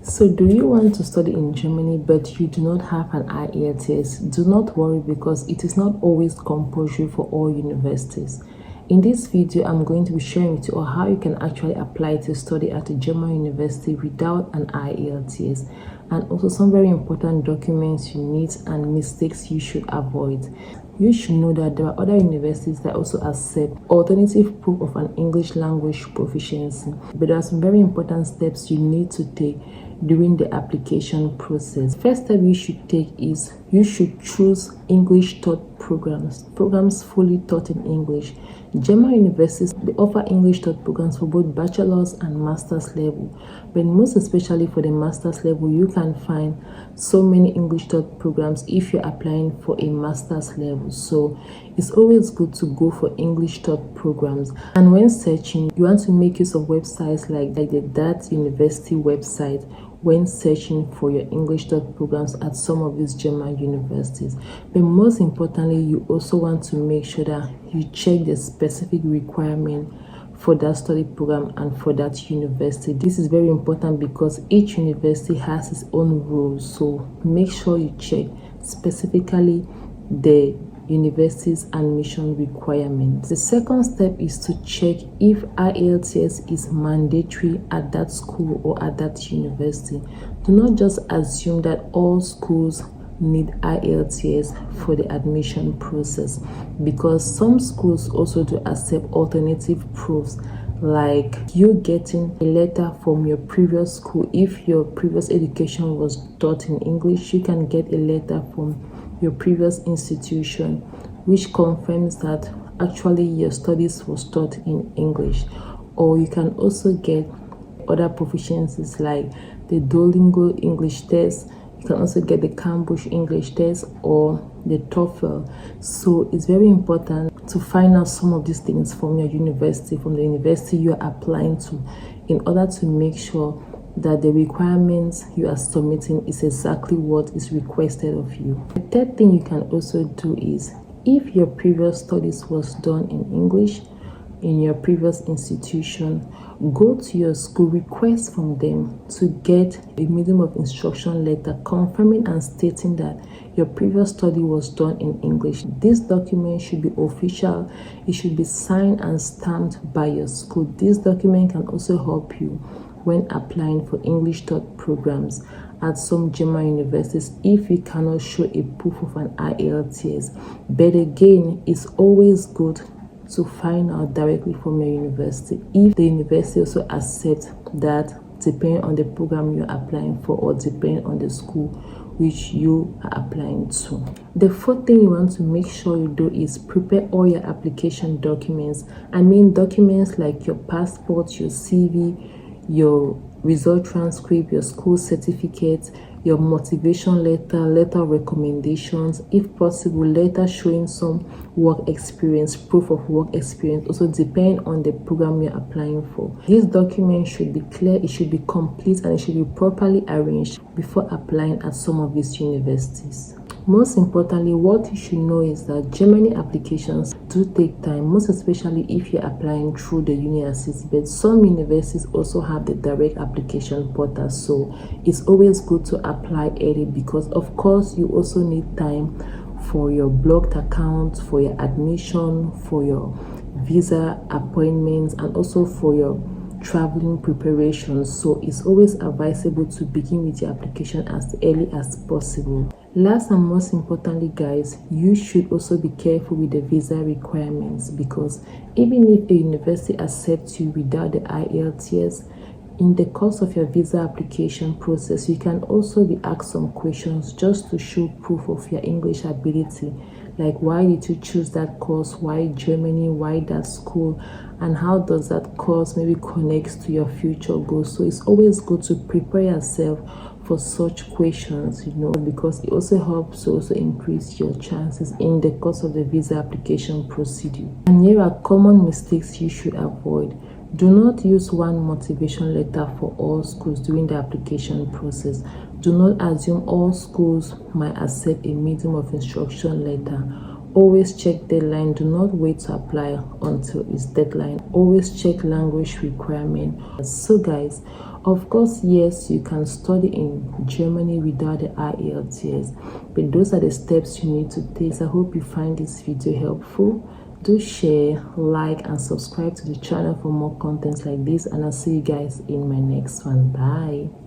So do you want to study in Germany but you do not have an IELTS? Do not worry, because it is not always compulsory for all universities. In this video, I'm going to be sharing with you how you can actually apply to study at a German university without an IELTS, and also some very important documents you need and mistakes you should avoid. You should know that there are other universities that also accept alternative proof of an English language proficiency, but there are some very important steps you need to take during the application process. First step you should take is you should choose English taught programs fully taught in English. German universities, they offer English taught programs for both bachelor's and master's level, but most especially for the master's level, you can find so many English taught programs if you're applying for a master's level. So it's always good to go for English taught programs. And when searching, you want to make use of websites like the That University website when searching for your English taught programs at some of these German universities. But most importantly, you also want to make sure that you check the specific requirement for that study program and for that university. This is very important because each university has its own rules, so make sure you check specifically the university's admission requirements. The second step is to check if IELTS is mandatory at that school or at that university. Do not just assume that all schools need IELTS for the admission process, because some schools also do accept alternative proofs, like you getting a letter from your previous school. If your previous education was taught in English, you can get a letter from your previous institution which confirms that actually your studies was taught in English. Or you can also get other proficiencies like the Duolingo English test. You can also get the Cambridge English test or the TOEFL. So it's very important to find out some of these things from your university, from the university you are applying to, in order to make sure that the requirements you are submitting is exactly what is requested of you. The third thing you can also do is, if your previous studies was done in English in your previous institution, go to your school, request from them to get a medium of instruction letter confirming and stating that your previous study was done in English. This document should be official. It should be signed and stamped by your school. This document can also help you when applying for English taught programs at some German universities if you cannot show a proof of an IELTS. But again, it's always good to find out directly from your university if the university also accepts that, depending on the program you're applying for or depending on the school which you are applying to. The fourth thing you want to make sure you do is prepare all your application documents. I mean documents like your passport, your CV, your result transcript, your school certificate, your motivation letter, letter of recommendations, if possible letter showing some work experience, proof of work experience, also depending on the program you're applying for. This document should be clear, it should be complete, and it should be properly arranged before applying at some of these universities. Most importantly, what you should know is that Germany applications do take time, most especially if you're applying through the university, but some universities also have the direct application portal, so it's always good to apply early, because of course you also need time for your blocked account, for your admission, for your visa appointments, and also for your traveling preparations. So it's always advisable to begin with your application as early as possible. Last and most importantly, guys, you should also be careful with the visa requirements, because even if a university accepts you without the IELTS, in the course of your visa application process, you can also be asked some questions just to show proof of your English ability, like why did you choose that course, why Germany, why that school, and how does that course maybe connects to your future goals. So it's always good to prepare yourself for such questions, because it also helps to also increase your chances in the course of the visa application procedure. And here are common mistakes you should avoid. Do not use one motivation letter for all schools during the application process. Do not assume all schools might accept a medium of instruction letter. Always check deadline. Do not wait to apply until it's deadline. Always check language requirement. So guys, Of course, yes, you can study in Germany without the IELTS, but those are the steps you need to take. So I hope you find this video helpful. Do share, like, and subscribe to the channel for more contents like this, and I'll see you guys in my next one. Bye.